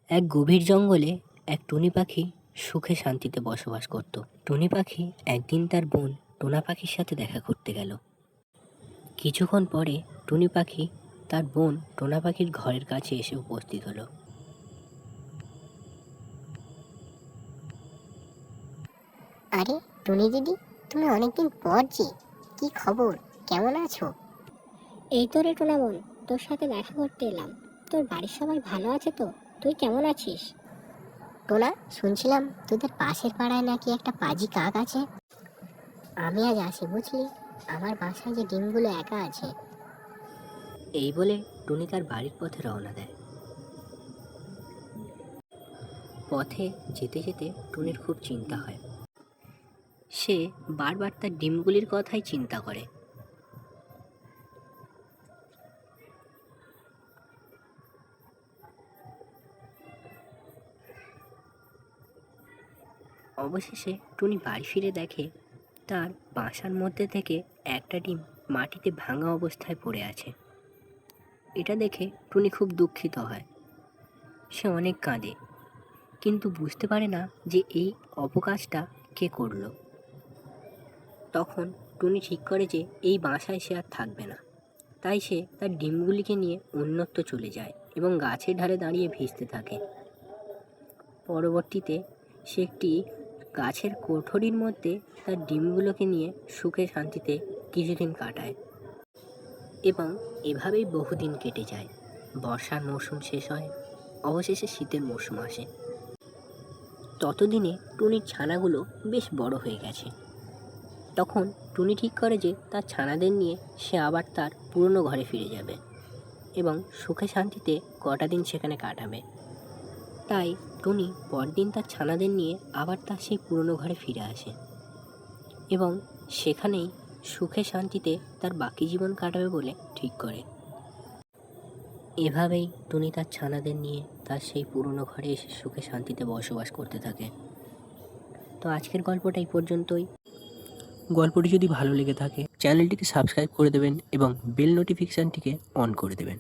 এক গভীর জঙ্গলে এক টুনি পাখি সুখে শান্তিতে বসবাস করত। টুনি পাখি একদিন তার বোন টোনা পাখির সাথে দেখা করতে গেল। কিছুক্ষণ পরে টুনি পাখি তার বোন টোনা পাখির ঘরের কাছে এসে উপস্থিত হলো। আরে টুনি দিদি, তুমি অনেকদিন পর যে, কি খবর, কেমন আছো? এই তো রে টোনা বোন, তোর সাথে দেখা করতে এলাম। তোর বাড়ির সবাই ভালো আছে তো? তুই কেমন আছিস? টোনা, শুনছিলাম তোদের পাশের পাড়ায় নাকি একটা পাজি কাক আছে। আমি আজ আসি বুঝলি, আমার বাসায় যে ডিমগুলো একা আছে। এই বলে টুনি তার বাড়ির পথে রওনা দেয়। পথে যেতে যেতে টুনির খুব চিন্তা হয়। সে বারবার তার ডিমগুলির কথাই চিন্তা করে। অবশেষে টুনি বাড়ি ফিরে দেখে তার বাসার মধ্যে থেকে একটা ডিম মাটিতে ভাঙা অবস্থায় পড়ে আছে। এটা দেখে টুনি খুব দুঃখিত হয়। সে অনেক কাঁদে, কিন্তু বুঝতে পারে না যে এই অপকাজটা কে করলো। তখন টুনি ঠিক করে যে এই বাসায় সে আর থাকবে না। তাই সে তার ডিমগুলিকে নিয়ে অন্যত্র চলে যায় এবং গাছের ধারে দাঁড়িয়ে ভিজতে থাকে। পরবর্তীতে সে একটি গাছের কোঠরির মধ্যে তার ডিমগুলোকে নিয়ে সুখে শান্তিতে কিছুদিন কাটায় এবং এভাবেই বহুদিন কেটে যায়। বর্ষার মৌসুম শেষ হয়, অবশেষে শীতের মৌসুম আসে। ততদিনে টুনির ছানাগুলো বেশ বড় হয়ে গেছে। তখন টুনি ঠিক করে যে তার ছানাদের নিয়ে সে আবার তার পুরনো ঘরে ফিরে যাবে এবং সুখে শান্তিতে কটা দিন সেখানে কাটাবে। তাই টুনি পরদিন তার ছানাদের নিয়ে আবার তার সেই পুরনো ঘরে ফিরে আসে এবং সেখানেই সুখে শান্তিতে তার বাকি জীবন কাটাবে বলে ঠিক করে। এভাবেই টুনি তার ছানাদের নিয়ে তার সেই পুরনো ঘরে এসে সুখে শান্তিতে বসবাস করতে থাকে। তো আজকের গল্পটা এই পর্যন্তই। গল্পটি যদি ভালো লেগে থাকে চ্যানেলটিকে সাবস্ক্রাইব করে দেবেন এবং বেল নোটিফিকেশানটিকে অন করে দেবেন।